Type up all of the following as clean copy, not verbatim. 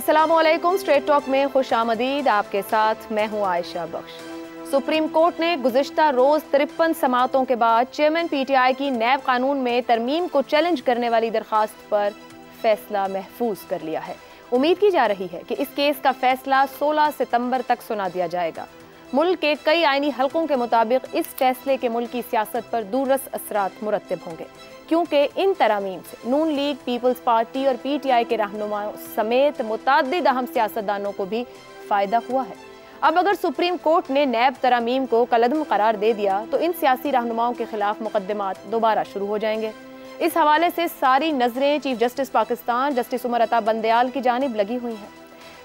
अस्सलामुअलैकुम। Straight talk में खुश आमदीद। आपके साथ मैं हूं आयशा बख्श। सुप्रीम कोर्ट ने गुज़िश्ता रोज 53 समाअतों के बाद चेयरमैन PTI की नैब कानून में तरमीम को चैलेंज करने वाली दरखास्त पर फैसला महफूज कर लिया है। उम्मीद की जा रही है कि इस केस का फैसला 16 सितंबर तक सुना दिया जाएगा। मुल्क के कई आईनी हलकों के मुताबिक इस फैसले के मुल्क की सियासत पर दूररस असरात मुरत्तब होंगे, क्योंकि इन तरामीम से नून लीग, पीपल्स पार्टी और PTI के रहनुमाओं समेत मुतअद्दिद अहम सियासतदानों को भी फायदा हुआ है। अब अगर सुप्रीम कोर्ट ने नैब तरामीम को कलअदम करार दे दिया तो इन सियासी रहनुमाओं के खिलाफ मुकदमात दोबारा शुरू हो जाएंगे। इस हवाले से सारी नजरें chief justice Pakistan justice Umar Ata Bandial की जानिब लगी हुई हैं।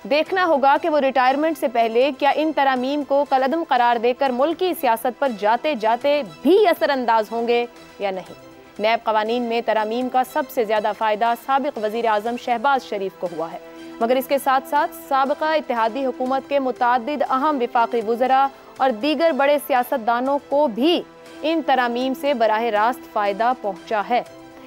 देखना होगा कि वो रिटायरमेंट से पहले क्या इन तरामीम को कलअदम करार देकर मुल्क की सियासत पर जाते जाते भी असरअंदाज होंगे या नहीं। नैब कवानीन में तरामीम का सबसे ज्यादा फायदा साबिक वजीर आजम शहबाज शरीफ को हुआ है, मगर इसके साथ साथ साबिका इत्तेहादी हुकूमत के मुतादिद अहम विफाकी वज़रा और दीगर बड़े सियासतदानों को भी इन तरामीम से बराह रास्त फायदा पहुंचा है।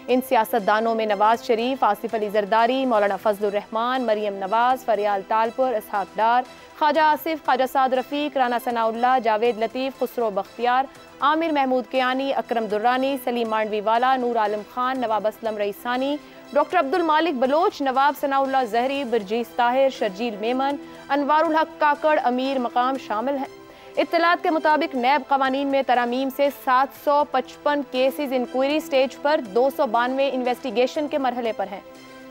इन सियासतदानों में नवाज शरीफ, आसिफ अली जरदारी, मौलाना फजलुर रहमान, मरियम नवाज, फरियाल तालपुर, इसहाक डार, ख्वाजा आसिफ, ख्वाजा साद रफीक, राना सनाउल्लाह, जावेद लतीफ़, खुसरो बख्तियार, आमिर महमूद कियानी, अकरम दुर्रानी, सलीम मांडवीवाला, नूर आलम खान, नवाब असलम रईसानी, डॉक्टर अब्दुल मालिक बलोच, नवाब सनाउल्लाह जहरी, बिरजीस ताहिर, शर्जील मेमन, अनवारुल हक काकड़, अमीर मकाम शामिल हैं। इत्तलात के मुताबिक नैब कवानीन में तरामीम से 755 केसेस इंक्वायरी स्टेज पर 292 इन्वेस्टिगेशन के मरहले पर हैं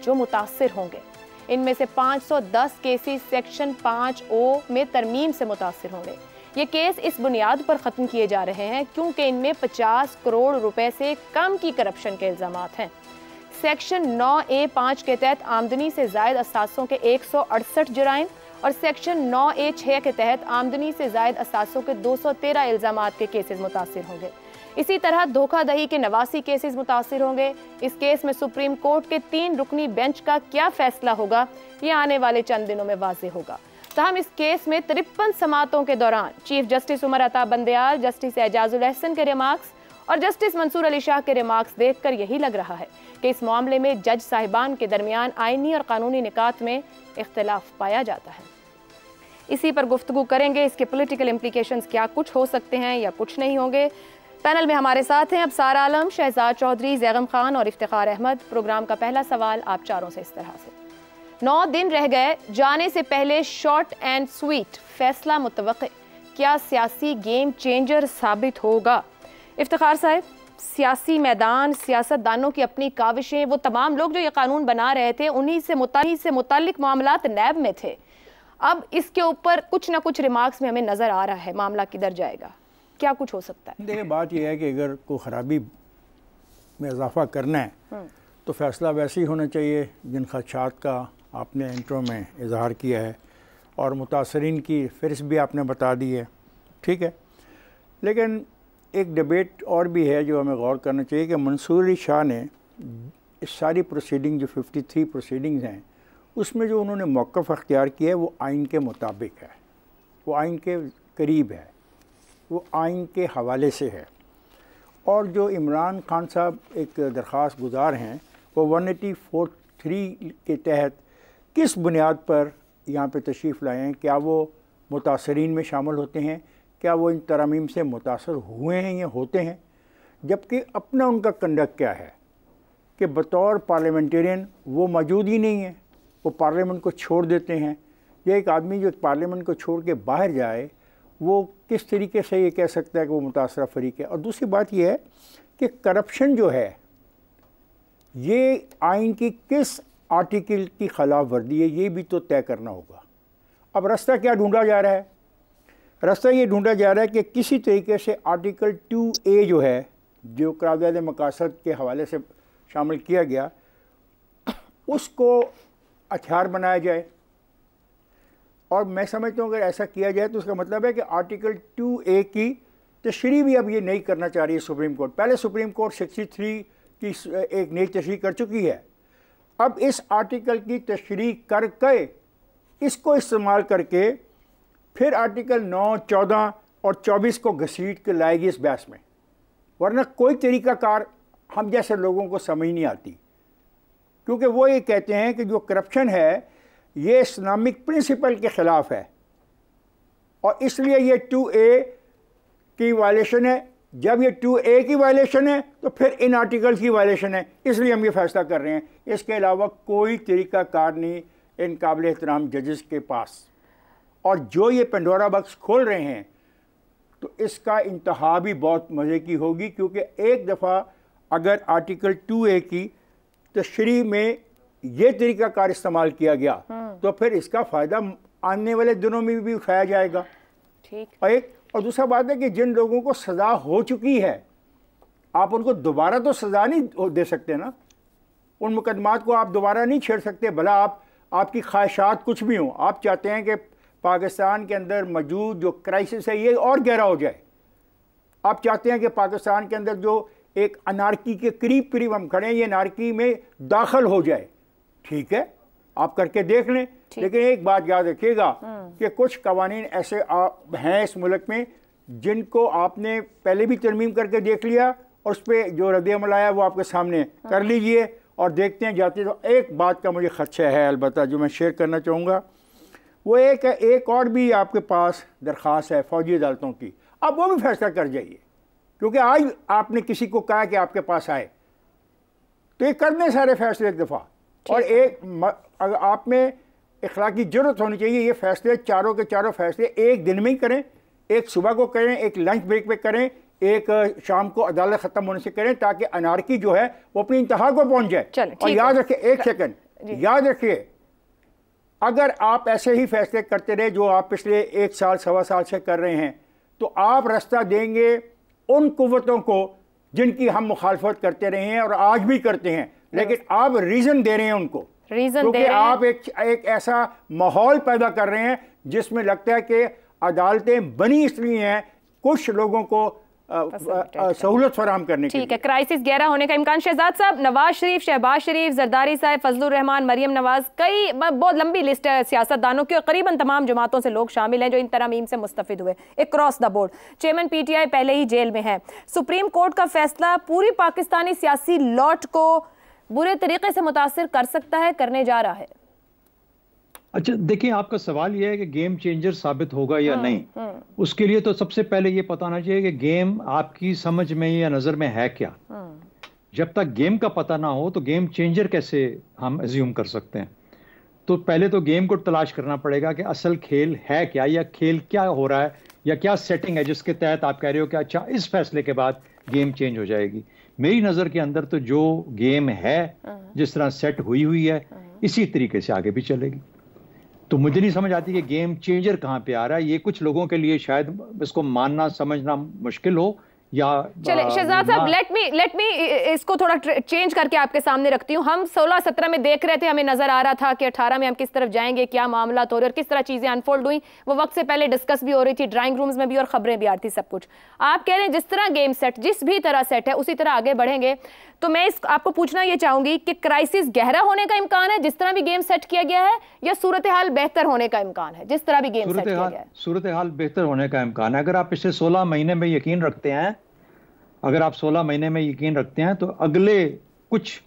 जो मुतासिर होंगे। इनमें से 510 केसेस सेक्शन 5O में तरमीम से मुतासिर होंगे। ये केस इस बुनियाद पर ख़त्म किए जा रहे हैं क्योंकि इनमें 50 करोड़ रुपए से कम की करप्शन के इल्ज़ामात हैं। सेक्शन 9A5 के तहत आमदनी से जायद असासों के 168 जुराइम और सेक्शन 9A6 के तहत आमदनी से जायद असासों के 213 इल्ज़ामात के केसेस मुतासिर होंगे। इसी तरह धोखाधड़ी के 89 केसेस मुतासिर होंगे। इस केस में सुप्रीम कोर्ट के 3 रुकनी बेंच का क्या फैसला होगा, ये आने वाले चंद दिनों में वाज़ेह होगा। तहम इस केस में 53 समाअतों के दौरान chief justice Umar Ata Bandial, justice Ejazul Ehsan के रिमार्क्स और जस्टिस मंसूर अली शाह के रिमार्क्स देखकर यही लग रहा है कि इस मामले में जज साहिबान के दरमियान आईनी और कानूनी निकात में इख्तिलाफ पाया जाता है। इसी पर गुफ्तगू करेंगे, इसके पॉलिटिकल इम्प्लीकेशंस क्या कुछ हो सकते हैं या कुछ नहीं होंगे। पैनल में हमारे साथ हैं अबसार आलम, शहजाद चौधरी, जैगम खान और इफ्तिखार अहमद। प्रोग्राम का पहला सवाल आप चारों से इस तरह से, 9 दिन रह गए, जाने से पहले शॉर्ट एंड स्वीट फैसला मुतवक्के, क्या सियासी गेम चेंजर साबित होगा? इफ्तिखार साहब, सियासी मैदान, सियासतदानों की अपनी काविशें, वो तमाम लोग जो ये कानून बना रहे थे उन्हीं से मुताल्लिक मामलात नैब में थे। अब इसके ऊपर कुछ ना कुछ रिमार्क्स में हमें नज़र आ रहा है मामला किधर जाएगा, क्या कुछ हो सकता है? देखिए, बात यह है कि अगर कोई ख़राबी में इजाफा करना है तो फ़ैसला वैसे ही होना चाहिए जिन खदशात का आपने इंट्रो में इजहार किया है और मुतासरीन की फ़हरिस्त भी आपने बता दी है, ठीक है। लेकिन एक डिबेट और भी है जो हमें गौर करना चाहिए कि मंसूर अली शाह ने इस सारी प्रोसीडिंग जो 53 प्रोसीडिंग्स हैं उसमें जो उन्होंने मौक़िफ़ अख्तियार किया है वो आइन के मुताबिक है, वो आइन के करीब है, वो आइन के हवाले से है। और जो इमरान खान साहब एक दरख्वास्त गुजार हैं वो 184(3) के तहत किस बुनियाद पर यहाँ पे तशरीफ़ लाए हैं, क्या वो मुतासरीन में शामिल होते हैं, क्या वो इन तरामीम से मुतासर हुए हैं या होते हैं, जबकि अपना उनका कंडक्ट क्या है कि बतौर पार्लियामेंटेरियन वो मौजूद ही नहीं है, वो पार्लियामेंट को छोड़ देते हैं। या एक आदमी जो पार्लियामेंट को छोड़ के बाहर जाए वो किस तरीके से ये कह सकता है कि वो मुतासरा फरीक है? और दूसरी बात यह है कि करप्शन जो है ये आइन की किस आर्टिकल की खिलाफ वर्दी है, ये भी तो तय करना होगा। अब रास्ता क्या ढूंढा जा रहा है? रास्ता ये ढूंढा जा रहा है कि किसी तरीके से आर्टिकल 2A जो है, जो करारदाद मकासद के हवाले से शामिल किया गया, उसको हथियार बनाया जाए। और मैं समझता हूँ अगर ऐसा किया जाए तो उसका मतलब है कि आर्टिकल 2A की तशरीह भी अब ये नहीं करना चाह रही है सुप्रीम कोर्ट। पहले सुप्रीम कोर्ट 63 की एक नई तशरीह कर चुकी है, अब इस आर्टिकल की तशरीह करके इसको इस्तेमाल करके फिर आर्टिकल 9, 14 और 24 को घसीट के लाएगी इस बहस में, वरना कोई तरीक़ाकार हम जैसे लोगों को समझ नहीं आती। क्योंकि वो ये कहते हैं कि जो करप्शन है ये इस्लामिक प्रिंसिपल के ख़िलाफ़ है और इसलिए ये 2A की वायलेशन है। जब ये 2A की वायलेशन है तो फिर इन आर्टिकल्स की वायलेशन है, इसलिए हम ये फैसला कर रहे हैं। इसके अलावा कोई तरीक़ाकार नहीं इन काबिल एहतराम जजेस के पास। और जो ये पेंडोरा बॉक्स खोल रहे हैं तो इसका इंतहा भी बहुत मज़े की होगी, क्योंकि एक दफ़ा अगर आर्टिकल 2A की तशरीह में ये तरीक़ाकार इस्तेमाल किया गया तो फिर इसका फ़ायदा आने वाले दिनों में भी उठाया जाएगा। ठीक। और दूसरा बात है कि जिन लोगों को सज़ा हो चुकी है आप उनको दोबारा तो सज़ा नहीं दे सकते ना, उन मुकदमात को आप दोबारा नहीं छेड़ सकते। भला आपकी ख्वाहिशात कुछ भी हों, आप चाहते हैं कि पाकिस्तान के अंदर मौजूद जो क्राइसिस है ये और गहरा हो जाए, आप चाहते हैं कि पाकिस्तान के अंदर जो एक अनारकी के करीब करीब हम खड़े हैं ये अनारकी में दाखिल हो जाए, ठीक है आप करके देख लें। लेकिन एक बात याद रखिएगा कि कुछ कवानीन ऐसे हैं इस मुल्क में जिनको आपने पहले भी तरमीम करके देख लिया और उस पर जो रद्द-ए-अमल आया वो आपके सामने कर लीजिए और देखते हैं जाते। तो एक बात का मुझे खदशा है अलबत्ता जो मैं शेयर करना चाहूँगा, वो एक और भी आपके पास दरख्वास्त है फ़ौजी अदालतों की, अब वो भी फैसला कर जाइए, क्योंकि आज आपने किसी को कहा कि आपके पास आए तो ये कर दें सारे फैसले एक दफ़ा। और अगर आप में इखलाकी ज़रूरत होनी चाहिए, ये फैसले चारों के चारों फैसले एक दिन में ही करें, एक सुबह को करें, एक लंच ब्रेक पे करें, एक शाम को अदालत ख़त्म होने से करें, ताकि अनारकी जो है वो अपनी इंतहा को पहुँच जाए। और याद रखिए, एक सेकंड याद रखिए, अगर आप ऐसे ही फैसले करते रहे जो आप पिछले 1 साल सवा साल से कर रहे हैं तो आप रास्ता देंगे उन कुव्वतों को जिनकी हम मुखालफत करते रहे हैं और आज भी करते हैं, लेकिन आप रीज़न दे रहे हैं उनको, क्योंकि आप एक ऐसा माहौल पैदा कर रहे हैं जिसमें लगता है कि अदालतें बनी इसलिए हैं कुछ लोगों को सहूलत फराहम करने के लिए। ठीक है, क्राइसिस गहरा होने का इम्कान। शहजाद साहब, नवाज शरीफ, शहबाज शरीफ, जरदारी साहब, फजलुर रहमान, मरियम नवाज, कई बहुत लंबी लिस्ट है सियासतदानों की और करीबन तमाम जमातों से लोग शामिल हैं जो इन तरमीम से मुस्तफिद हुए, एक cross the board. Chairman PTI पहले ही जेल में है। सुप्रीम कोर्ट का फैसला पूरी पाकिस्तानी सियासी लॉट को बुरे तरीके से मुतासिर कर सकता है, करने जा रहा है। अच्छा देखिए, आपका सवाल यह है कि गेम चेंजर साबित होगा या नहीं। उसके लिए तो सबसे पहले ये पता होना चाहिए कि गेम आपकी समझ में या नज़र में है क्या। जब तक गेम का पता ना हो तो गेम चेंजर कैसे हम एज्यूम कर सकते हैं। तो पहले तो गेम को तलाश करना पड़ेगा कि असल खेल है क्या, या खेल क्या हो रहा है, या क्या सेटिंग है जिसके तहत आप कह रहे हो कि अच्छा इस फैसले के बाद गेम चेंज हो जाएगी। मेरी नज़र के अंदर तो जो गेम है जिस तरह सेट हुई है इसी तरीके से आगे भी चलेगी। तो मुझे नहीं समझ आती कि गेम चेंजर कहाँ पे आ रहा है। ये कुछ लोगों के लिए शायद इसको मानना समझना मुश्किल हो, या चले शहजाद साहब, लेट मी इसको थोड़ा चेंज करके आपके सामने रखती हूँ। हम 16-17 में देख रहे थे, हमें नजर आ रहा था कि 18 में हम किस तरफ जाएंगे, क्या मामला हो रहे और किस तरह चीजें अनफोल्ड हुई, वो वक्त से पहले डिस्कस भी हो रही थी, ड्राइंग रूम्स में भी और खबरें भी आ रही थी, सब कुछ। आप कह रहे हैं जिस तरह गेम सेट, जिस भी तरह सेट है उसी तरह आगे बढ़ेंगे। तो मैं आपको पूछना ये चाहूंगी कि क्राइसिस गहरा होने का इम्कान है जिस तरह भी गेम सेट किया गया है, या सूरत हाल बेहतर होने का इम्कान है जिस तरह भी गेम सेट किया गया है? सूरत हाल बेहतर होने का इम्कान है। अगर आप पिछले 16 महीने में यकीन रखते हैं, अगर आप 16 महीने में यकीन रखते हैं तो अगले कुछ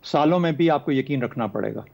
सालों में भी आपको यकीन रखना पड़ेगा।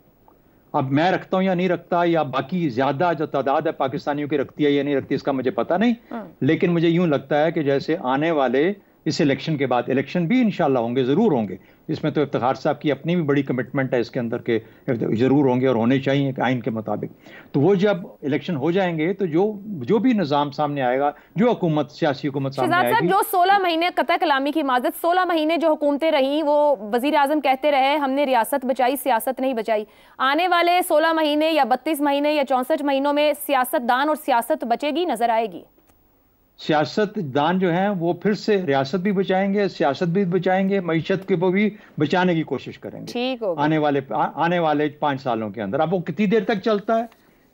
अब मैं रखता हूं या नहीं रखता, या बाकी ज्यादा जो तादाद है पाकिस्तानियों की रखती है या नहीं रखती, इसका मुझे पता नहीं, लेकिन मुझे यूं लगता है कि जैसे आने वाले इस इलेक्शन के बाद, इलेक्शन भी इंशाल्लाह होंगे, ज़रूर होंगे, इसमें तो इफ्तिखार साहब की अपनी भी बड़ी कमिटमेंट है इसके अंदर के ज़रूर होंगे और होने चाहिए आइन के मुताबिक। तो वो जब इलेक्शन हो जाएंगे तो जो भी निज़ाम सामने आएगा, जो हुकूमत, सियासी हुकूमत सामने आएगी, जो 16 महीने कतई कलामी की इमारत, 16 महीने जो हुकूमतें रहीं, वो वज़ीर आज़म कहते रहे हमने रियासत बचाई, सियासत नहीं बचाई। आने वाले 16 महीने या 32 महीने या 64 महीनों में सियासतदान और सियासत बचेगी, नजर आएगी? सियासतदान जो हैं वो फिर से रियासत भी बचाएंगे, सियासत भी बचाएंगे, मईशत को भी बचाने की कोशिश करेंगे। ठीक हो आने वाले 5 सालों के अंदर। अब वो कितनी देर तक चलता है,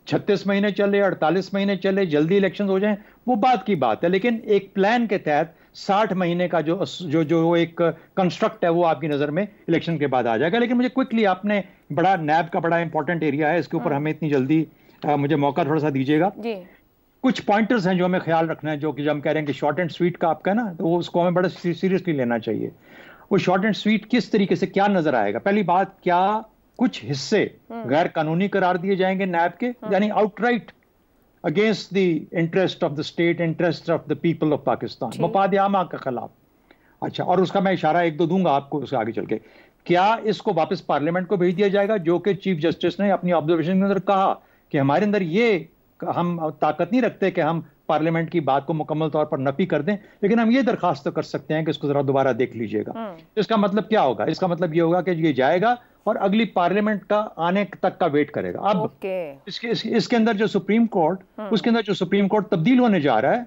36 महीने चले, 48 महीने चले, जल्दी इलेक्शन हो जाएं, वो बात की बात है। लेकिन एक प्लान के तहत 60 महीने का जो एक कंस्ट्रक्ट है वो आपकी नजर में इलेक्शन के बाद आ जाएगा। लेकिन मुझे क्विकली, आपने नैब का बड़ा इंपॉर्टेंट एरिया है, इसके ऊपर हमें इतनी जल्दी मुझे मौका थोड़ा सा दीजिएगा। कुछ पॉइंटर्स हैं जो हमें ख्याल रखना है, जो कि जब हम कह रहे हैं कि शॉर्ट एंड स्वीट का आपका ना, तो वो उसको हमें बड़ा सीरियसली लेना चाहिए। वो शॉर्ट एंड स्वीट किस तरीके से क्या नजर आएगा? पहली बात, क्या कुछ हिस्से गैर कानूनी करार दिए जाएंगे नैब के, यानी outright against the interest of the state, interest of the people of Pakistan, मफाद आमा के खिलाफ। अच्छा, और उसका मैं इशारा एक दो दूंगा आपको उसके आगे चल के। क्या इसको वापस पार्लियामेंट को भेज दिया जाएगा, जो कि चीफ जस्टिस ने अपनी ऑब्जर्वेशन के अंदर कहा कि हमारे अंदर ये हम ताकत नहीं रखते कि हम पार्लियामेंट की बात को मुकम्मल तौर पर नफी कर दें, लेकिन हम ये दरखास्त तो कर सकते हैं कि इसको जरा दोबारा देख लीजिएगा। इसका मतलब क्या होगा? इसका मतलब ये होगा कि ये जाएगा और अगली पार्लियामेंट का आने तक का वेट करेगा। अब इसके अंदर जो सुप्रीम कोर्ट, उसके अंदर जो सुप्रीम कोर्ट तब्दील होने जा रहा है,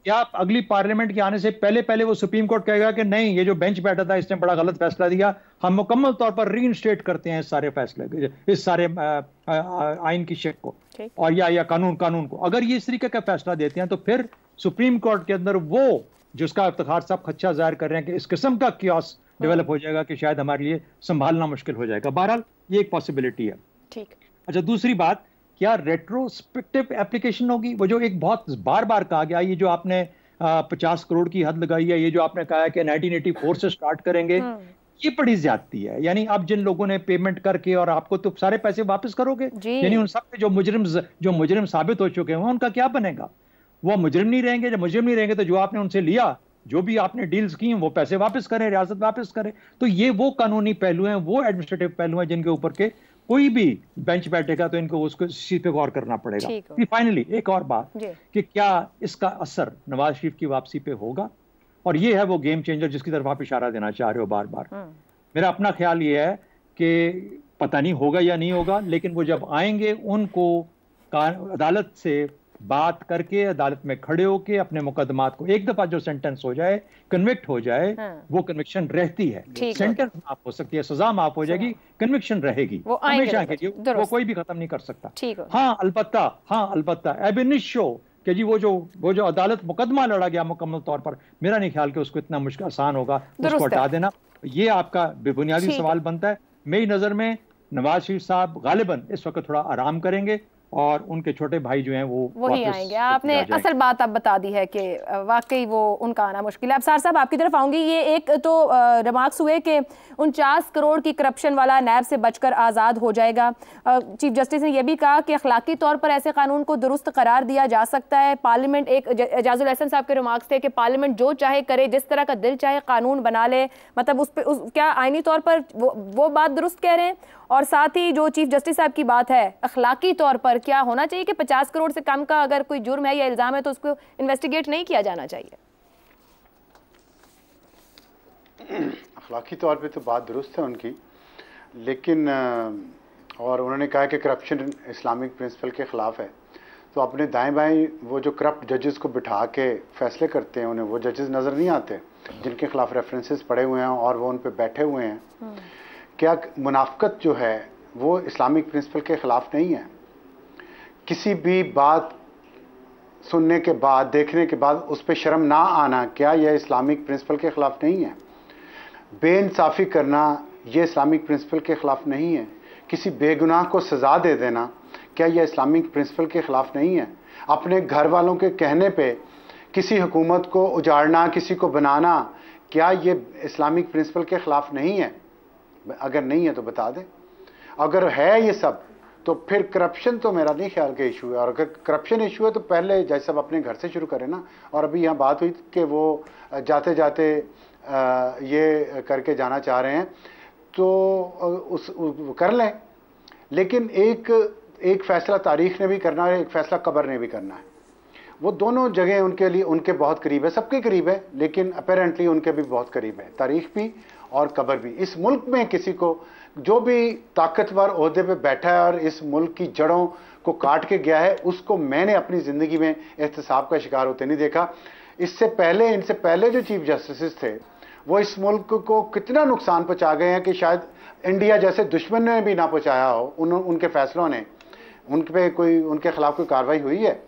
क्या अगली पार्लियामेंट के आने से पहले पहले वो सुप्रीम कोर्ट कहेगा कि नहीं, ये जो बेंच बैठा था इसने बड़ा गलत फैसला दिया, हम मुकम्मल तौर पर रीइंस्टेट करते हैं इस सारे फैसले, इस सारे आइन की शिक को और या कानून को। अगर ये इस तरीके का फैसला देते हैं तो फिर सुप्रीम कोर्ट के अंदर वो जिसका इफ्तिखार साहब खदशा जाहिर कर रहे हैं कि इस किस्म का कियोस डेवलप हो जाएगा कि शायद हमारे लिए संभालना मुश्किल हो जाएगा। बहरहाल ये एक पॉसिबिलिटी है। ठीक। अच्छा, दूसरी बात, क्या रेट्रोस्पेक्टिव एप्लीकेशन होगी? वो जो एक बहुत बार बार कहा गया, ये जो आपने 50 करोड़ की हद लगाई है, ये जो आपने कहा है कि 1984 से स्टार्ट करेंगे, ये बड़ी ज्यादती है। यानी अब जिन लोगों ने पेमेंट करके और आपको तो सारे पैसे वापस करोगे, यानी उन सब पे जो मुजरिम साबित हो चुके हैं उनका क्या बनेगा? वो मुजरिम नहीं रहेंगे। जब मुजरिम नहीं रहेंगे तो जो आपने उनसे लिया, जो भी आपने डील्स की हैं, वो पैसे वापस करें, रियासत वापस करे। तो ये वो कानूनी पहलू हैं, वो एडमिनिस्ट्रेटिव पहलू हैं जिनके ऊपर के कोई भी बेंच बैठेगा तो इनको उसको इस चीज पे गौर करना पड़ेगा। फाइनली एक और बात कि क्या इसका असर नवाज शरीफ की वापसी पे होगा, और ये है वो गेम चेंजर जिसकी तरफ आप इशारा देना चाह रहे हो बार बार। मेरा अपना ख्याल ये है कि पता नहीं होगा या नहीं होगा, लेकिन वो जब आएंगे उनको अदालत से बात करके, अदालत में खड़े होके अपने मुकदमात को, एक दफा जो सेंटेंस हो जाए, कन्विक्ट हो जाए, वो कन्विक्शन रहती है। सेंटेंस माफ हो सकती है, सजा माफ हो जाएगी, कन्विक्शन रहेगी हमेशा के लिए, वो कोई भी खत्म नहीं कर सकता। हाँ अलबत्ता एब इनिशियो कि जी वो जो अदालत मुकदमा लड़ा गया मुकम्मल तौर पर, मेरा नहीं ख्याल कि उसको इतना मुश्किल आसान होगा उसको हटा देना। ये आपका बेबुनियादी सवाल बनता है। मेरी नजर में नवाज शरीफ साहब गालिबन इस वक्त थोड़ा आराम करेंगे और उनके छोटे भाई जो हैं वो ही आएंगे। आपने असल बात अब बता दी है कि वाकई वो उनका आना मुश्किल है। अब सार साहब आपकी तरफ आऊंगी। ये एक तो रिमार्क्स हुए कि 49 करोड़ की करप्शन वाला नैब से बचकर आज़ाद हो जाएगा। चीफ जस्टिस ने यह भी कहा कि अखलाकी तौर पर ऐसे कानून को दुरुस्त करार दिया जा सकता है। पार्लियामेंट, एक एजाजुल हसन साहब के रिमार्क्स थे कि पार्लियामेंट जो चाहे करे, जिस तरह का दिल चाहे कानून बना ले, मतलब उस पर क्या आईनी तौर पर वो बात दुरुस्त कह रहे हैं? और साथ ही जो चीफ जस्टिस साहब की बात है, अखलाकी तौर पर क्या होना चाहिए कि 50 करोड़ से कम का अगर कोई जुर्म है या इल्जाम है तो उसको इन्वेस्टिगेट नहीं किया जाना चाहिए? अखलाकी तौर पे तो बात दुरुस्त है उनकी, लेकिन और उन्होंने कहा कि करप्शन इस्लामिक प्रिंसिपल के ख़िलाफ़ है, तो अपने दाएं बाएं वो जो करप्ट जजेस को बिठा के फैसले करते हैं, उन्हें वो जजेस नज़र नहीं आते जिनके खिलाफ रेफरेंसेस पड़े हुए हैं और वो उन पर बैठे हुए हैं। क्या मुनाफकत जो है वो इस्लामिक प्रिंसिपल के ख़िलाफ़ नहीं है? किसी भी बात सुनने के बाद, देखने के बाद उस पर शर्म ना आना, क्या यह इस्लामिक प्रिंसिपल के ख़िलाफ़ नहीं है? बेइंसाफ़ी करना यह इस्लामिक प्रिंसिपल के ख़िलाफ़ नहीं है? किसी बेगुनाह को सज़ा दे देना, क्या यह इस्लामिक प्रिंसिपल के ख़िलाफ़ नहीं है? अपने घर वालों के कहने पे किसी हुकूमत को उजाड़ना, किसी को बनाना, क्या ये इस्लामिक प्रिंसिपल के ख़िलाफ़ नहीं है? अगर नहीं है तो बता दें। अगर है ये सब तो फिर करप्शन तो मेरा नहीं ख्याल के इशू है, और अगर करप्शन इशू है तो पहले जज साहब अपने घर से शुरू करें ना। और अभी यहाँ बात हुई कि वो जाते जाते ये करके जाना चाह रहे हैं तो उस कर लें, लेकिन एक फ़ैसला तारीख़ ने भी करना है, एक फ़ैसला कब्र ने भी करना है। वो दोनों जगह उनके लिए, उनके बहुत करीब है, सबके करीब है, लेकिन अपेरेंटली उनके भी बहुत करीब है, तारीख़ भी और कब्र भी। इस मुल्क में किसी को जो भी ताकतवर ओहदे पे बैठा है और इस मुल्क की जड़ों को काट के गया है, उसको मैंने अपनी ज़िंदगी में एहतसाब का शिकार होते नहीं देखा। इससे पहले, इनसे पहले जो चीफ जस्टिस थे वो इस मुल्क को कितना नुकसान पहुँचा गए हैं कि शायद इंडिया जैसे दुश्मन ने भी ना पहुँचाया हो। उनके फैसलों ने, उनके खिलाफ कोई कार्रवाई हुई है?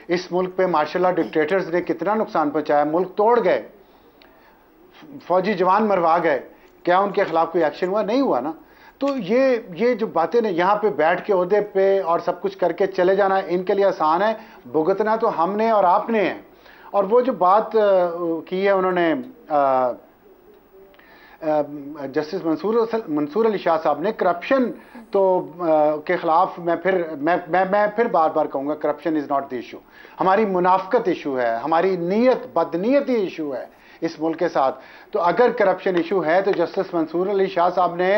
इस मुल्क पे मार्शल लॉ डिक्टेटर्स ने कितना नुकसान पहुँचाया, मुल्क तोड़ गए, फौजी जवान मरवा गए, क्या उनके खिलाफ कोई एक्शन हुआ? नहीं हुआ ना। तो ये जो बातें ने यहाँ पे बैठ के ओहदे पे और सब कुछ करके चले जाना इनके लिए आसान है, भुगतना तो हमने और आपने है। और वो जो बात की है उन्होंने जस्टिस मंसूर अली शाह साहब ने करप्शन तो के खिलाफ मैं फिर बार बार कहूँगा, corruption is not the issue, हमारी मुनाफकत इशू है, हमारी बदनीयती इशू है इस मुल्क के साथ। तो अगर करप्शन इशू है तो जस्टिस मंसूर अली शाह साहब ने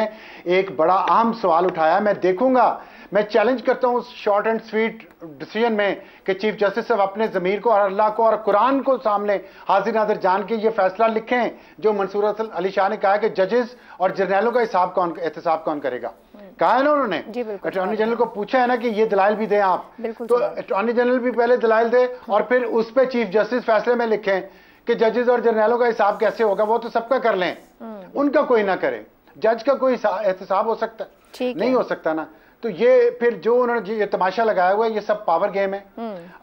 एक बड़ा अहम सवाल उठाया। मैं देखूंगा, मैं चैलेंज करता हूं उस शॉर्ट एंड स्वीट डिसीजन में कि चीफ जस्टिस साहब अपने ज़मीर को और अल्लाह को और कुरान को सामने हाजिर नाज़िर जान के ये फैसला लिखें जो मंसूर अली शाह ने कहा कि जजेस और जर्नैलों का एहतसाब कौन करेगा। कहा है ना उन्होंने, अटॉर्नी जनरल को पूछा है ना कि ये दलाइल भी दें आप, तो अटॉर्नी जनरल भी पहले दलाइल दे और फिर उस पर चीफ जस्टिस फैसले में लिखें कि जजेस और जर्नैलों का हिसाब कैसे होगा। वो तो सबका कर लें, उनका कोई ना करे, जज का कोई एहतसाब हो सकता नहीं हो सकता ना। तो ये फिर जो उन्होंने ये तमाशा लगाया हुआ है, ये सब पावर गेम है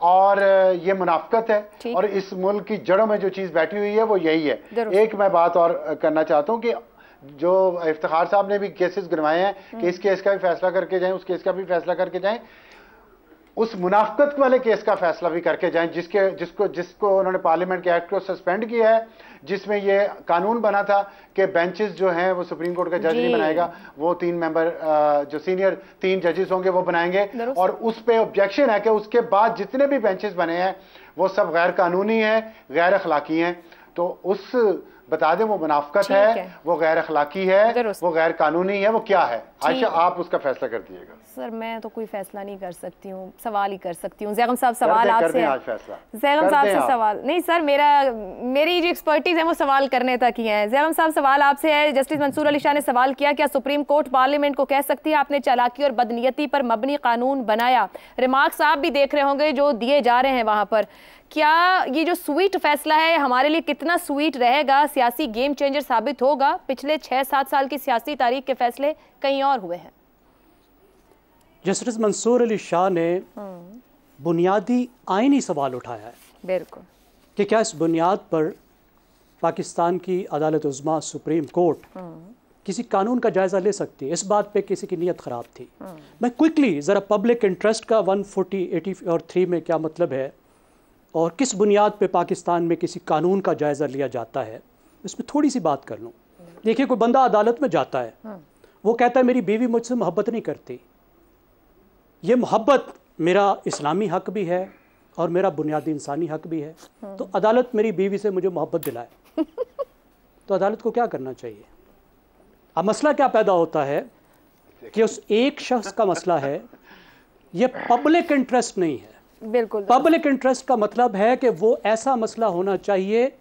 और ये मुनाफकत है और इस मुल्क की जड़ों में जो चीज बैठी हुई है वो यही है। एक मैं बात और करना चाहता हूँ कि जो इफ्तिखार साहब ने भी केसेस गिनवाए हैं कि इस केस का भी फैसला करके जाएं, उस केस का भी फैसला करके जाएं, उस मुनाफकत वाले केस का फैसला भी करके जाएं जिसको उन्होंने पार्लियामेंट के एक्ट को सस्पेंड किया है, जिसमें ये कानून बना था कि बेंचेस जो हैं वो सुप्रीम कोर्ट का जज नहीं बनाएगा, वो 3 मेंबर जो सीनियर 3 जजेस होंगे वो बनाएंगे। और उस पे ऑब्जेक्शन है कि उसके बाद जितने भी बेंचेस बने हैं वो सब गैर कानूनी हैं, गैर अखलाकी हैं। तो उस बता दें वो मुनाफकत है, वो गैर अखलाकी है, वो गैर कानूनी है, वो क्या है? आयशा आप उसका फैसला कर दिएगा। सर मैं तो कोई फैसला नहीं कर सकती हूँ, सवाल ही कर सकती हूँ। जैगम साहब सवाल आपसे है, जैगम साहब से सवाल नहीं सर, मेरी जो एक्सपर्टीज है वो सवाल करने तक ही है। जैगम साहब सवाल आपसे है, जस्टिस मंसूर अली शाह ने सवाल किया क्या सुप्रीम कोर्ट पार्लियामेंट को कह सकती है आपने चालाकी और बदनीयती पर मबनी कानून बनाया? रिमार्क्स आप भी देख रहे होंगे जो दिए जा रहे हैं वहां पर। क्या ये जो स्वीट फैसला है हमारे लिए कितना स्वीट रहेगा, सियासी गेम चेंजर साबित होगा? पिछले 6-7 साल की सियासी तारीख के फैसले कहीं और हुए हैं। जस्टिस मंसूर अली शाह ने बुनियादी आईनी सवाल उठाया है, बिल्कुल, कि क्या इस बुनियाद पर पाकिस्तान की अदालत उज़्मा सुप्रीम कोर्ट किसी कानून का जायज़ा ले सकती है। इस बात पे किसी की नीयत ख़राब थी। मैं क्विकली ज़रा पब्लिक इंटरेस्ट का 140, 80 और 3 में क्या मतलब है और किस बुनियाद पे पाकिस्तान में किसी कानून का जायज़ा लिया जाता है, इसमें थोड़ी सी बात कर लूँ। देखिए, कोई बंदा अदालत में जाता है, वो कहता है मेरी बीवी मुझसे मोहब्बत नहीं करती। ये मोहब्बत मेरा इस्लामी हक भी है और मेरा बुनियादी इंसानी हक भी है, तो अदालत मेरी बीवी से मुझे मोहब्बत दिलाए तो अदालत को क्या करना चाहिए? अब मसला क्या पैदा होता है कि उस एक शख्स का मसला है, ये पब्लिक इंटरेस्ट नहीं है। बिल्कुल, पब्लिक इंटरेस्ट का मतलब है कि वो ऐसा मसला होना चाहिए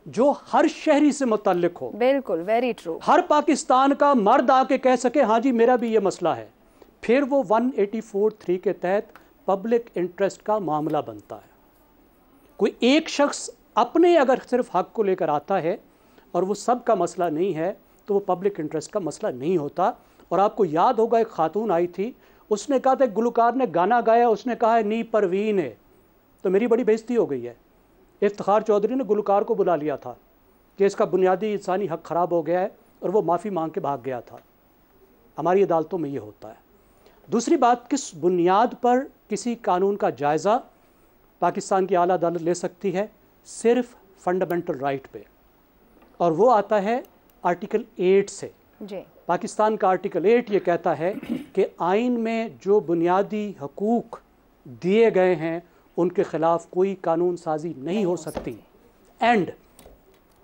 जो हर शहरी से मुतल्लिक हो। बिल्कुल, वेरी ट्रू। हर पाकिस्तान का मर्द आके कह सके हाँ जी मेरा भी ये मसला है, फिर वो 184(3) के तहत पब्लिक इंटरेस्ट का मामला बनता है। कोई एक शख्स अपने अगर सिर्फ हक को लेकर आता है और वो सब का मसला नहीं है तो वो पब्लिक इंटरेस्ट का मसला नहीं होता। और आपको याद होगा, एक खातून आई थी, उसने कहा था गुलकार ने गाना गाया, उसने कहा है नी परवीन है, तो मेरी बड़ी बेइज्जती हो गई है। इफ्तिखार चौधरी ने गुलकार को बुला लिया था कि इसका बुनियादी इंसानी हक ख़राब हो गया है और वो माफ़ी मांग के भाग गया था। हमारी अदालतों में ये होता है। दूसरी बात, किस बुनियाद पर किसी कानून का जायज़ा पाकिस्तान की आला अदालत ले सकती है? सिर्फ फंडामेंटल राइट पे, और वो आता है आर्टिकल 8 से जी। पाकिस्तान का आर्टिकल 8 ये कहता है कि आइन में जो बुनियादी हकूक़ दिए गए हैं उनके ख़िलाफ़ कोई कानून साजी नहीं हो सकती। एंड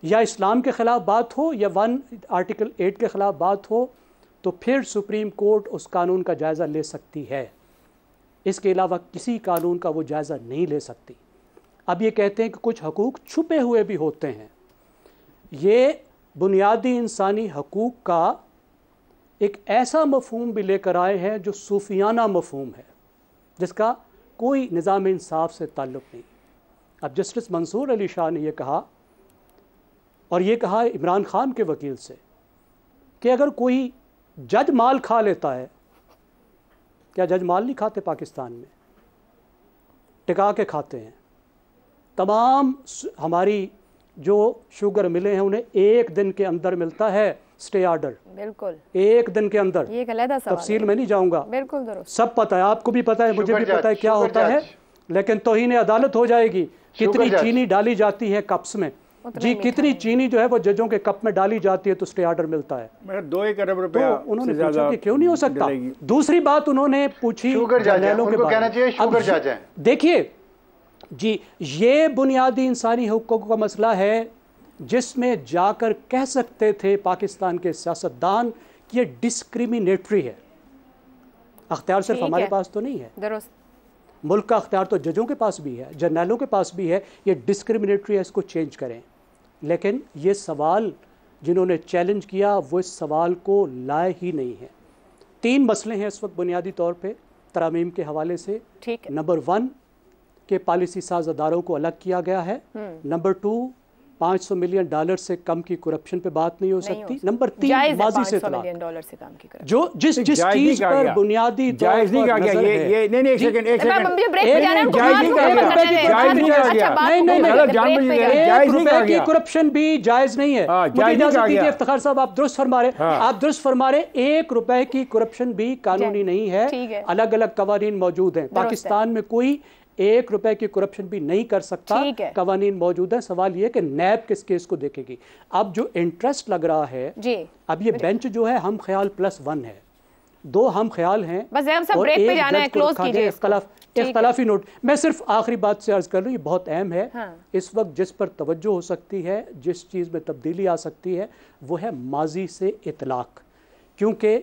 या इस्लाम के ख़िलाफ़ बात हो या आर्टिकल 8 के ख़िलाफ़ बात हो तो फिर सुप्रीम कोर्ट उस कानून का जायज़ा ले सकती है। इसके अलावा किसी कानून का वो जायज़ा नहीं ले सकती। अब ये कहते हैं कि कुछ हकूक़ छुपे हुए भी होते हैं। ये बुनियादी इंसानी हकूक़ का एक ऐसा मफ़हूम भी लेकर आए हैं जो सूफियाना मफ़हूम है, जिसका कोई निज़ाम इंसाफ से ताल्लुक़ नहीं। अब जस्टिस मंसूर अली शाह ने यह कहा, और ये कहा इमरान खान के वकील से, कि अगर कोई जज माल खा लेता है, क्या जज माल नहीं खाते पाकिस्तान में? टिका के खाते हैं। तमाम हमारी जो शुगर मिले हैं उन्हें 1 दिन के अंदर मिलता है स्टे ऑर्डर। बिल्कुल, 1 दिन के अंदर। ये तफसील में नहीं जाऊंगा, बिल्कुल सब पता है, आपको भी पता है, मुझे भी पता है क्या होता है, लेकिन तौहीन अदालत हो जाएगी। कितनी चीनी डाली जाती है कप्स में, जी कितनी चीनी जो है वो जजों के कप में डाली जाती है तो स्टे ऑर्डर मिलता है। मेरा 2 अरब रुपया तो उन्होंने पूछा कि क्यों नहीं हो सकता। दूसरी बात उन्होंने पूछी जर्नैलों के बारे में। देखिए जी, ये बुनियादी इंसानी हुकूक का मसला है जिसमें जाकर कह सकते थे पाकिस्तान के सियासतदान कि ये डिस्क्रिमिनेटरी है। अख्तियार सिर्फ हमारे पास तो नहीं है, दुरुस्त, मुल्क का अख्तियार तो जजों के पास भी है, जर्नैलों के पास भी है। ये डिस्क्रिमिनेटरी है, इसको चेंज करें। लेकिन ये सवाल जिन्होंने चैलेंज किया वो इस सवाल को लाए ही नहीं है। 3 मसले हैं इस वक्त बुनियादी तौर पे तरामीम के हवाले से। नंबर 1 के पॉलिसी साज अदारों को अलग किया गया है। नंबर 2 $500 मिलियन से कम की करप्शन पे बात नहीं हो सकती। नंबर 3 माजी से $500 से कम की जो जिस चीज पर बुनियादी तौर पर ये नहीं एक सेकंड की करप्शन भी जायज नहीं है। मुझे इजाजत दीजिए इफ्तिखार साहब, आप दुरुस्त फरमा रहे, आप दुरुस्त फरमा रहे। ₹1 की करप्शन भी कानूनी नहीं है। अलग अलग कवानीन मौजूद हैं। पाकिस्तान में कोई ₹1 की करप्शन भी नहीं कर सकता, कवानीन मौजूद है। सवाल ये कि नैब किस केस को देखेगी। अब जो इंटरेस्ट लग रहा है जी, अब ये बेंच जो है हम ख्याल +1 है, 2 हम ख्याल हैं, बस सब ब्रेक पे जाना है, क्लोज कीजिए इख्तलाफी नोट। मैं सिर्फ आखिरी बात से अर्ज कर लूँ, ये बहुत अहम है। इस वक्त जिस पर तवज्जो हो सकती है, जिस चीज़ में तब्दीली आ सकती है, वो है माजी से इतलाक। क्योंकि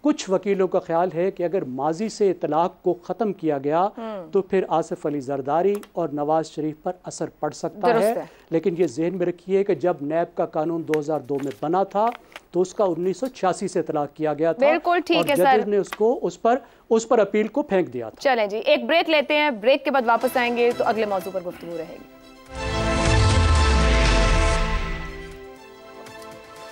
कुछ वकीलों का ख्याल है कि अगर माजी से इतलाक को ख़त्म किया गया तो फिर आसिफ अली जरदारी और नवाज शरीफ पर असर पड़ सकता है। लेकिन ये जहन में रखिए कि जब नैब का कानून 2002 में बना था तो उसका 1986 से इतलाक किया गया था। बिल्कुल ठीक है सर, ने उसको उस पर अपील को फेंक दिया था। चलें जी, एक ब्रेक लेते हैं, ब्रेक के बाद वापस आएंगे तो अगले मौजू पर गुफ्तगू रहेगी।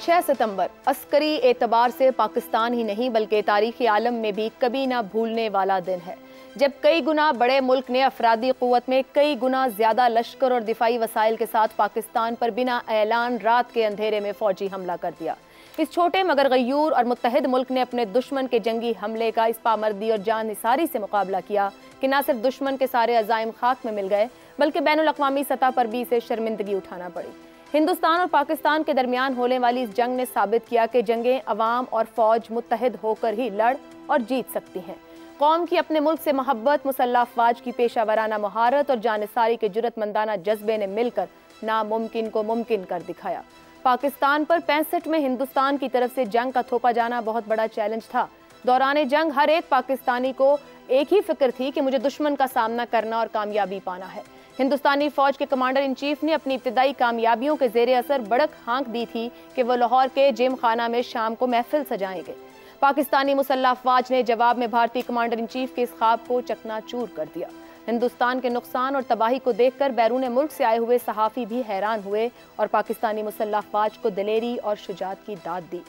6 सितंबर अस्करी एतबार से पाकिस्तान ही नहीं बल्कि तारीख़ी आलम में भी कभी ना भूलने वाला दिन है, जब कई गुना बड़े मुल्क ने अफरादी क़ुव्वत में कई गुना ज़्यादा लश्कर और दिफाई वसाइल के साथ पाकिस्तान पर बिना ऐलान रात के अंधेरे में फ़ौजी हमला कर दिया। इस छोटे मगर गयूर और मुत्तहिद मुल्क ने अपने दुश्मन के जंगी हमले का इस पामर्दी और जाननिसारी से मुकाबला किया कि न सिर्फ दुश्मन के सारे अज़ाइम खाक में मिल गए बल्कि बैनुल अक़वामी सतह पर भी इसे शर्मिंदगी उठाना पड़ी। हिंदुस्तान और पाकिस्तान के दरमियान होने वाली इस जंग ने साबित किया कि जंगें अवाम और फौज मुत्तहिद होकर ही लड़ और जीत सकती हैं। कौम की अपने मुल्क से मोहब्बत, मुसल्लह अफवाज की पेशावराना महारत और जानसारी के जुर्रतमंदाना जज्बे ने मिलकर नामुमकिन को मुमकिन कर दिखाया। पाकिस्तान पर 65 में हिंदुस्तान की तरफ से जंग का थोपा जाना बहुत बड़ा चैलेंज था। दौरान जंग हर एक पाकिस्तानी को एक ही फिक्र थी कि मुझे दुश्मन का सामना करना और कामयाबी पाना है। हिंदुस्तानी फौज के कमांडर इन चीफ ने अपनी इब्तदाई कामयाबियों के जेर असर बड़क हाँक दी थी कि वो लाहौर के जिम खाना में शाम को महफिल सजाएंगे। पाकिस्तानी मुसल्लह अफवाज ने जवाब में भारतीय कमांडर इन चीफ के इस ख्वाब को चकनाचूर कर दिया। हिंदुस्तान के नुकसान और तबाही को देखकर बैरून मुल्क से आए हुए सहाफ़ी भी हैरान हुए और पाकिस्तानी मुसल्लह अफवाज को दिलेरी और शुजात की दाद दी।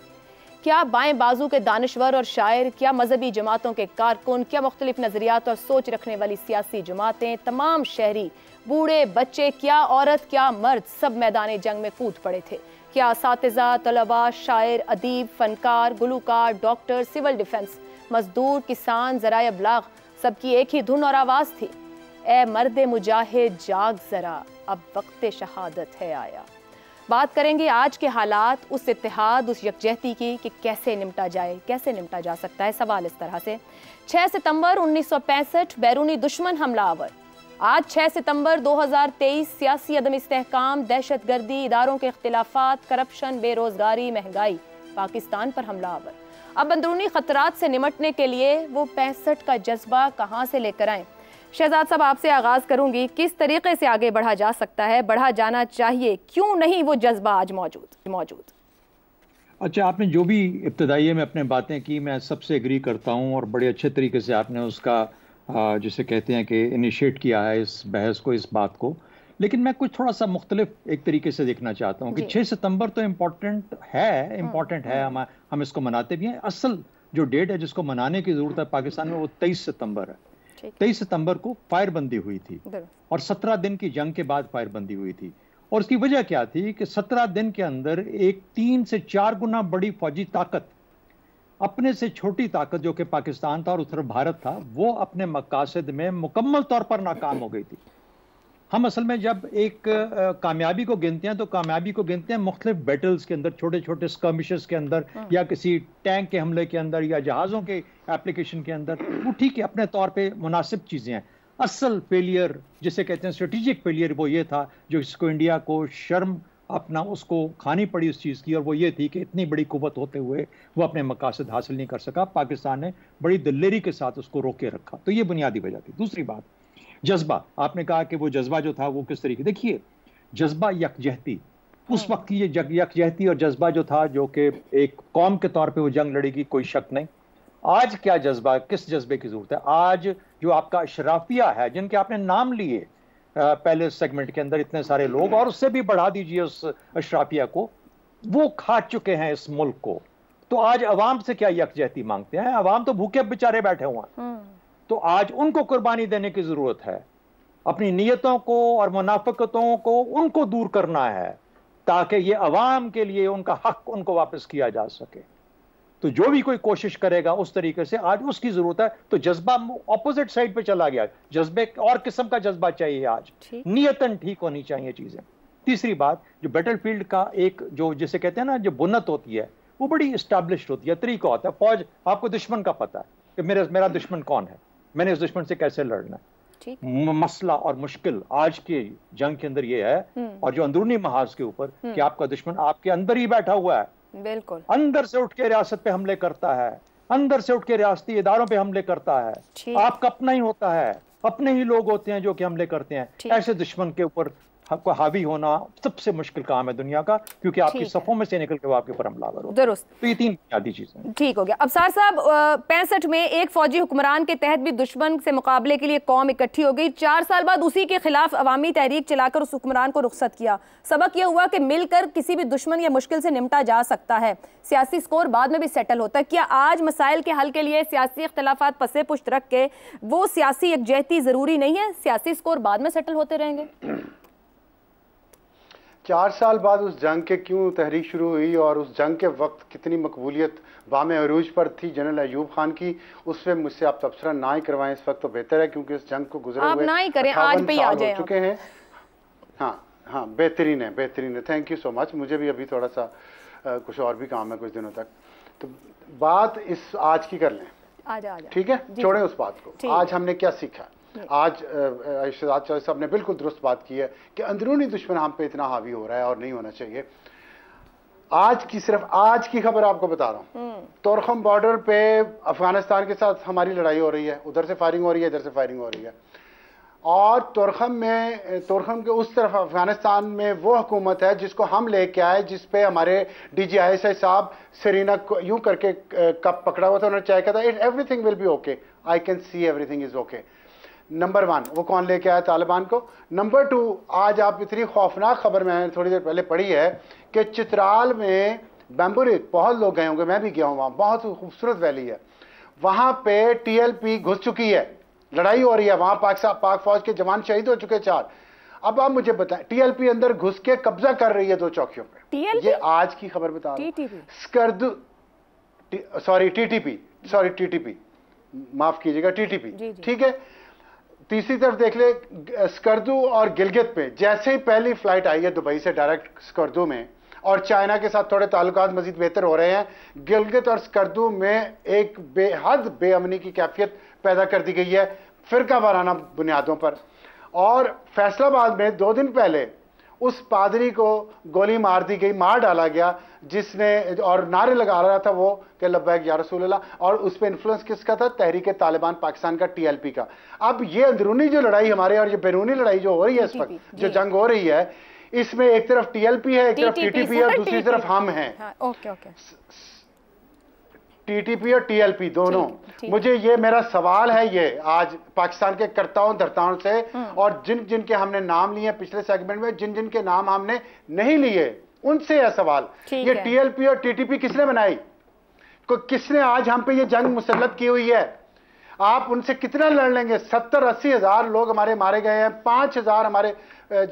क्या बाएं बाजू के दानिश्वर और शायर, क्या मजहबी जमातों के कारकुन, क्या मुख्तलिफ नजरियात और सोच रखने वाली सियासी जमातें, तमाम शहरी, बूढ़े बच्चे, क्या औरत क्या मर्द, सब मैदान जंग में कूद पड़े थे। क्या असातिज़ा, तलबा, शायर, अदीब, फनकार, गुलूकार, डॉक्टर, सिविल डिफेंस, मजदूर, किसान, ज़राए अबलाग, सबकी एक ही धुन और आवाज़ थी, ए मर्द मुजाहिद जाग ज़रा, अब वक्त शहादत है आया। बात करेंगे आज के हालात, उस इत्तेहाद, उस यकजहती की कि कैसे निपटा जाए, कैसे निपटा जा सकता है। सवाल इस तरह से, 6 सितंबर 1965 बैरूनी दुश्मन हमलावर, आज 6 सितंबर 2023 सियासी अदम इस्तेहकाम, दहशतगर्दी, इदारों के इख्तिलाफात, करप्शन, बेरोजगारी, महंगाई, पाकिस्तान पर हमलावर। अब अंदरूनी खतरात से निमटने के लिए वो 65 का जज्बा कहाँ से लेकर आएँ? शहजाद साहब, आपसे आगाज़ करूंगी, किस तरीके से आगे बढ़ा जा सकता है, बढ़ा जाना चाहिए, क्यों नहीं वो जज्बा आज मौजूद? अच्छा, आपने जो भी इब्तदाई में अपने बातें की, मैं सबसे एग्री करता हूं और बड़े अच्छे तरीके से आपने उसका जिसे कहते हैं कि इनिशिएट किया है इस बहस को, इस बात को। लेकिन मैं कुछ थोड़ा सा मुख्तलिफ एक तरीके से देखना चाहता हूँ कि 6 सितंबर तो इम्पोर्टेंट है, हम इसको मनाते भी हैं। असल जो डेट है जिसको मनाने की ज़रूरत है पाकिस्तान में, वो 23 सितंबर है। 23 सितंबर को फायरबंदी हुई थी और 17 दिन की जंग के बाद फायरबंदी हुई थी। और उसकी वजह क्या थी कि 17 दिन के अंदर एक 3 से 4 गुना बड़ी फौजी ताकत, अपने से छोटी ताकत जो कि पाकिस्तान था और उत्तर भारत था, वो अपने मकासद में मुकम्मल तौर पर नाकाम हो गई थी। हम असल में जब एक कामयाबी को गिनते हैं तो कामयाबी को गिनते हैं मुख्तलिफ बैटल्स के अंदर, छोटे छोटे स्कर्मिशेस के अंदर, या किसी टैंक के हमले के अंदर, या जहाज़ों के एप्लीकेशन के अंदर। वो ठीक है, अपने तौर पे मुनासिब चीज़ें हैं। असल फेलियर जिसे कहते हैं स्ट्रेटेजिक फेलियर, वो ये था जो इसको इंडिया को शर्म अपना उसको खानी पड़ी उस चीज़ की, और वो ये थी कि इतनी बड़ी कुव्वत होते हुए वो अपने मकासद हासिल नहीं कर सका। पाकिस्तान ने बड़ी दिलेरी के साथ उसको रोके रखा। तो ये बुनियादी वजह थी। दूसरी बात, जज्बा, आपने कहा कि वो जज्बा जो था वो किस तरीके, देखिए जज्बा यकजहती, उस वक्त की ये यकजहती और जज्बा जो था, जो कि एक कौम के तौर पे वो जंग लड़ेगी, कोई शक नहीं। आज क्या जज्बा, किस जज्बे की जरूरत है? आज जो आपका अशराफिया है, जिनके आपने नाम लिए पहले सेगमेंट के अंदर इतने सारे लोग, और उससे भी बढ़ा दीजिए उस अशराफिया को, वो खा चुके हैं इस मुल्क को। तो आज अवाम से क्या यकजहती मांगते हैं? अवाम तो भूखे बेचारे बैठे हुए हैं। तो आज उनको कुर्बानी देने की जरूरत है। अपनी नीयतों को और मुनाफिकतों को उनको दूर करना है, ताकि ये अवाम के लिए उनका हक उनको वापस किया जा सके। तो जो भी कोई कोशिश करेगा उस तरीके से, आज उसकी जरूरत है। तो जज्बा ऑपोजिट साइड पे चला गया। जज्बे और किस्म का जज्बा चाहिए आज, नियतन ठीक होनी चाहिए चीजें। तीसरी बात, जो बैटलफील्ड का एक जो जिसे कहते हैं ना, जो बुनत होती है, वो बड़ी इस्टेब्लिश्ड होती है, तरीका होता है। फौज, आपको दुश्मन का पता है कि मेरा दुश्मन कौन है, मैंने इस दुश्मन से कैसे लड़ना है। मसला और मुश्किल आज के जंग के अंदर ये है, और जो अंदरूनी महाज के ऊपर, कि आपका दुश्मन आपके अंदर ही बैठा हुआ है। बिल्कुल, अंदर से उठ के रियासत पे हमले करता है, अंदर से उठ के रियासती इदारों पे हमले करता है। आपका अपना ही होता है, अपने ही लोग होते हैं जो कि हमले करते हैं। ऐसे दुश्मन के ऊपर आपको हावी होना सबसे मुश्किल काम है दुनिया का, क्योंकि आपकी सफों में से निकल के वो आपके ऊपर हमलावर होता है। दुरुस्त। तो ये तीन बुनियादी चीजें। ठीक हो गया। अफसार साहब, 65 में एक फौजी हुक्मरान के तहत भी दुश्मन से मुकाबले के लिए कौम इकट्ठी हो गई। 4 साल बाद उसी के खिलाफ अवामी तहरीक चलाकर उस हुक्मरान को रुखसत किया। सबक यह हुआ कि मिलकर किसी भी दुश्मन या मुश्किल से निपटा जा सकता है। सियासी स्कोर बाद में भी सेटल होता है। क्या आज मसाइल के हल के लिए सियासी इख्तलाफात पसे पुश्त रख के वो सियासी यकजहती जरूरी नहीं है? सियासी स्कोर बाद में सेटल होते रहेंगे। 4 साल बाद उस जंग के क्यों तहरीक शुरू हुई, और उस जंग के वक्त कितनी मकबूलियत बामे अरूज पर थी जनरल अयूब खान की, उससे मुझसे आप तबसरा ना ही करवाएं इस वक्त तो बेहतर है, क्योंकि इस जंग को गुजरे हुए ना ही करें, आज पे ही आ जाए चुके हैं। हाँ, बेहतरीन है। Thank you so much. मुझे भी अभी थोड़ा सा कुछ और भी काम है कुछ दिनों तक, तो बात इस आज की कर लें। आजा। ठीक है, छोड़ें उस बात को। आज हमने क्या सीखा? आज इरशाद साहब ने बिल्कुल दुरुस्त बात की है कि अंदरूनी दुश्मन हम पे इतना हावी हो रहा है और नहीं होना चाहिए। सिर्फ आज की खबर आपको बता रहा हूं। तोरखम बॉर्डर पे अफगानिस्तान के साथ हमारी लड़ाई हो रही है, उधर से फायरिंग हो रही है, इधर से फायरिंग हो रही है, और तोरखम के उस तरफ अफगानिस्तान में वो हुकूमत है जिसको हम लेके आए, जिस पे हमारे DGISI साहब सेरीना को यूं करके कप पकड़ा हुआ था, उन्होंने चाहे कहा था everything will be okay, I can see everything is okay. Number 1, वो कौन लेके आया तालिबान को? नंबर 2, आज आप इतनी खौफनाक खबर मैंने थोड़ी देर पहले पढ़ी है कि चित्राल में बैम्बुरिक, बहुत लोग गए होंगे, मैं भी गया हूं वहां, बहुत खूबसूरत वैली है, वहां पे TLP घुस चुकी है, लड़ाई हो रही है वहां, पाक फौज के जवान शहीद हो चुके 4। अब आप मुझे बताएं, TLP अंदर घुस के कब्जा कर रही है 2 चौकियों पे। ये आज की खबर बता रहा हूं। स्कर्दू, सॉरी TTP, माफ कीजिएगा, TTP, ठीक है। तीसरी तरफ देख ले, स्कर्दू और गिलगित पे जैसे ही पहली फ्लाइट आई है दुबई से डायरेक्ट स्कर्दू में, और चाइना के साथ थोड़े ताल्लुकात मजीद बेहतर हो रहे हैं, गिलगित और स्कर्दू में एक बेहद बेअमनी की कैफियत पैदा कर दी गई है फिरका वाराना बुनियादों पर। और फैसलाबाद में 2 दिन पहले उस पादरी को गोली मार दी गई, मार डाला गया, जिसने और नारे लगा रहा था वो कि लब्बैक या रसूल अल्लाह, और उस पर इन्फ्लुएंस किसका था? तहरीक तालिबान पाकिस्तान का, TLP का। अब ये अंदरूनी जो लड़ाई हमारे और ये बैरूनी लड़ाई जो हो रही है इस वक्त, जो जंग हो रही है, इसमें एक तरफ TLP है, एक तरफ TTP है, और दूसरी तरफ हम हैं। TTP और TLP दोनों। मुझे ये मेरा सवाल है ये आज पाकिस्तान के कर्ताओं धर्ताओं से, और जिन के हमने नाम लिए पिछले सेगमेंट में, जिन के नाम हमने नहीं लिए, उनसे यह सवाल, ये TLP और TTP किसने बनाई? किसने आज हम पे ये जंग मुसल्लत की हुई है? आप उनसे कितना लड़ लेंगे? 70-80 हजार लोग हमारे मारे गए हैं, 5000 हमारे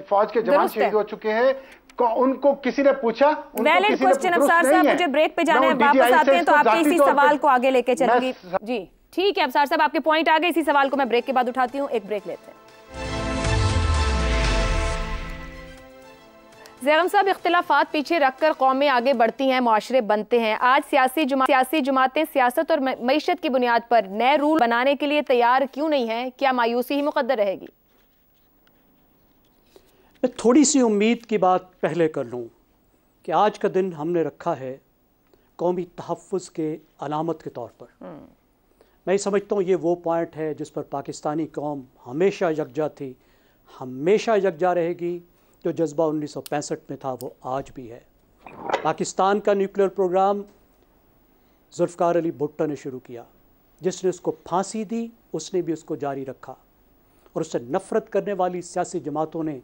फौज के जवान शहीद हो चुके हैं। उनको किसी ने पूछा? Valid question. अफसार साहब, मुझे ब्रेक पे जाना है, वापस आते हैं तो आपके इसी सवाल को आगे लेके चलूंगी। जी ठीक है अफसार साहब, आपके पॉइंट आ गए, इसी सवाल को मैं ब्रेक के बाद उठाती हूँ। एक ब्रेक लेते हैं। ज़ैगम साहब, इख्तिलाफात पीछे रखकर कौमें आगे बढ़ती हैं, मुआशरे बनते हैं। आज सियासी जमातें सियासत और मईशत की बुनियाद पर नए रूल बनाने के लिए तैयार क्यों नहीं हैं? क्या मायूसी ही मुकद्दर रहेगी? मैं थोड़ी सी उम्मीद की बात पहले कर लूँ कि आज का दिन हमने रखा है कौमी तहफ़्फ़ुज़ के अलामत के तौर पर। मैं समझता हूँ ये वो पॉइंट है जिस पर पाकिस्तानी कौम हमेशा यकजा थी, हमेशा यकजा रहेगी। जो जज्बा 1965 में था वो आज भी है। पाकिस्तान का न्यूक्लियर प्रोग्राम जुल्फ़िकार अली भुट्टो ने शुरू किया, जिसने उसको फांसी दी उसने भी उसको जारी रखा, और उससे नफ़रत करने वाली सियासी जमातों ने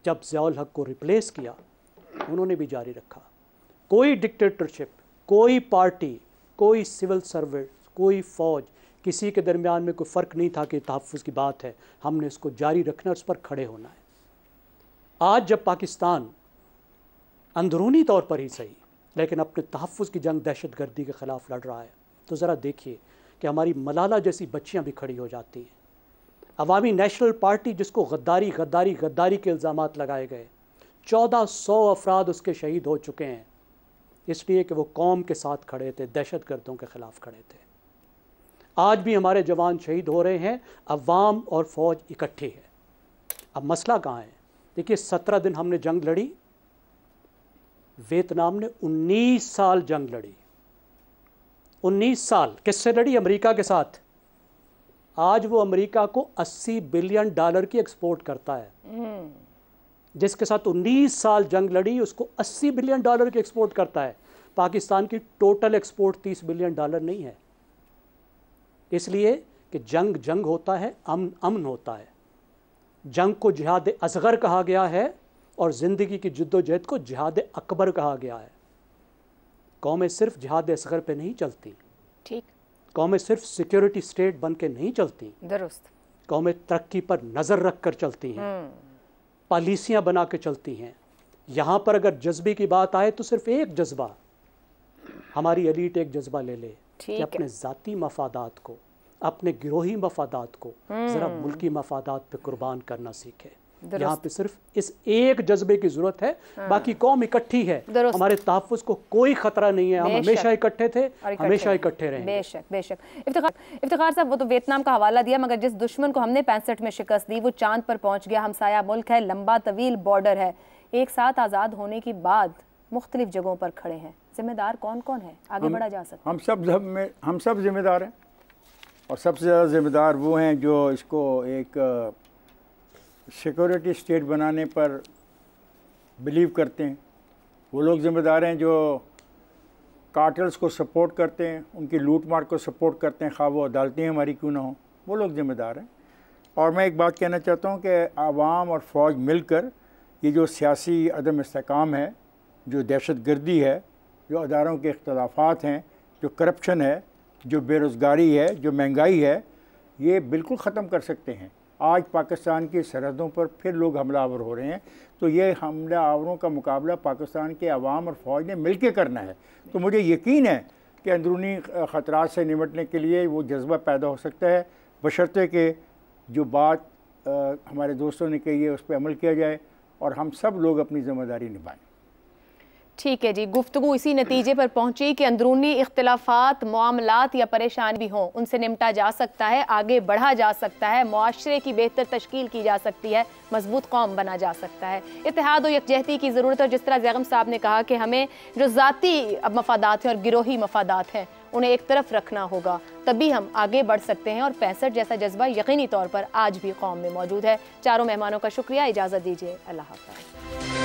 जब ज़ियाउल हक़ को रिप्लेस किया उन्होंने भी जारी रखा। कोई डिक्टेटरशिप, कोई पार्टी, कोई सिविल सर्विस, कोई फ़ौज, किसी के दरमियान में कोई फ़र्क नहीं था कि तहफ़्फ़ुज़ की बात है, हमने इसको जारी रखना और उस पर खड़े होना है। आज जब पाकिस्तान अंदरूनी तौर पर ही सही लेकिन अपने तहफ़्फ़ुज़ की जंग दहशतगर्दी के ख़िलाफ़ लड़ रहा है, तो ज़रा देखिए कि हमारी मलाला जैसी बच्चियां भी खड़ी हो जाती हैं। अवामी नेशनल पार्टी जिसको गद्दारी गद्दारी गद्दारी के इल्ज़ामात लगाए गए, 1400 अफराद उसके शहीद हो चुके हैं, इसलिए कि वो कौम के साथ खड़े थे, दहशतगर्दों के ख़िलाफ़ खड़े थे। आज भी हमारे जवान शहीद हो रहे हैं, अवाम और फ़ौज इकट्ठी है। अब मसला कहाँ है? देखिए 17 दिन हमने जंग लड़ी, वियतनाम ने 19 साल जंग लड़ी। 19 साल किससे लड़ी? अमेरिका के साथ। आज वो अमेरिका को $80 बिलियन की एक्सपोर्ट करता है। जिसके साथ 19 साल जंग लड़ी उसको $80 बिलियन की एक्सपोर्ट करता है। पाकिस्तान की टोटल एक्सपोर्ट $30 बिलियन नहीं है। इसलिए कि जंग जंग होता है, अमन अमन होता है। जंग को जिहाद असगर कहा गया है और ज़िंदगी की जद्दोजहद को जिहाद अकबर कहा गया है। कौमें सिर्फ जिहाद असगर पे नहीं चलती, ठीक। कौमें सिर्फ सिक्योरिटी स्टेट बन के नहीं चलती, दुरुस्त। कौमें तरक्की पर नज़र रख कर चलती हैं, पॉलिसियाँ बना के चलती हैं। यहाँ पर अगर जज्बे की बात आए तो सिर्फ एक जज्बा, हमारी एलीट एक जज्बा ले ले कि अपने ज़ाती मफादात को, अपने गिरोही मफादात को ज़रा मुल्की मफादात पे कुर्बान करना सीखे। यहाँ पे सिर्फ इस एक जज्बे की ज़रूरत है। बाकी कौम इकट्ठी है, हमारे तहफ़्फ़ुज़ को कोई ख़तरा नहीं है। हम हमेशा इकट्ठे थे, हमेशा इकट्ठे रहेंगे। बेशक बेशक। इफ्तिखार साहब, वो तो वियतनाम का हवाला दिया, मगर जिस दुश्मन को हमने 65 में शिकस्त दी वो चांद पर पहुँच गया। हमसाया मुल्क है, लंबा तवील बॉर्डर है, एक साथ आज़ाद होने के बाद मुख्तलिफ जगहों पर खड़े हैं। जिम्मेदार कौन कौन है? आगे बढ़ा जा सकता है? हम सब जिम्मेदार हैं, और सबसे ज़्यादा ज़िम्मेदार वो हैं जो इसको एक सिक्योरिटी स्टेट बनाने पर बिलीव करते हैं। वो लोग ज़िम्मेदार हैं जो कार्टल्स को सपोर्ट करते हैं, उनकी लूट मार को सपोर्ट करते हैं, खा वो अदालतें हमारी क्यों ना हो, वो लोग ज़िम्मेदार हैं। और मैं एक बात कहना चाहता हूँ कि आवाम और फ़ौज मिलकर ये जो सियासी अदम इस्तेकाम है, जो दहशतगर्दी है, जो अदारों के इख्तलाफात हैं, जो करप्शन है, जो बेरोज़गारी है, जो महंगाई है, ये बिल्कुल ख़त्म कर सकते हैं। आज पाकिस्तान की सरहदों पर फिर लोग हमलावर हो रहे हैं, तो ये हमलावरों का मुकाबला पाकिस्तान के अवाम और फ़ौज ने मिल के करना है। तो मुझे यकीन है कि अंदरूनी ख़तरात से निपटने के लिए वो जज्बा पैदा हो सकता है, बशर्ते कि जो बात हमारे दोस्तों ने कही है उस पर अमल किया जाए और हम सब लोग अपनी ज़िम्मेदारी निभाएं। ठीक है जी, गुफ्तगू इसी नतीजे पर पहुंची कि अंदरूनी इख्तिलाफात, मामलात या परेशानी भी हों, उनसे निपटा जा सकता है, आगे बढ़ा जा सकता है, मुआशरे की बेहतर तश्कील की जा सकती है, मजबूत कौम बना जा सकता है। इत्तेहाद और यकजहती की ज़रूरत है, और जिस तरह ज़ैगम साहब ने कहा कि हमें जो ज़ाती मफादात हैं और गिरोही मफादात हैं उन्हें एक तरफ रखना होगा, तभी हम आगे बढ़ सकते हैं। और 65 जैसा जज्बा यकीनी तौर पर आज भी कौम में मौजूद है। चारों मेहमानों का शुक्रिया, इजाज़त दीजिए, अल्लाह हाफ़िज़।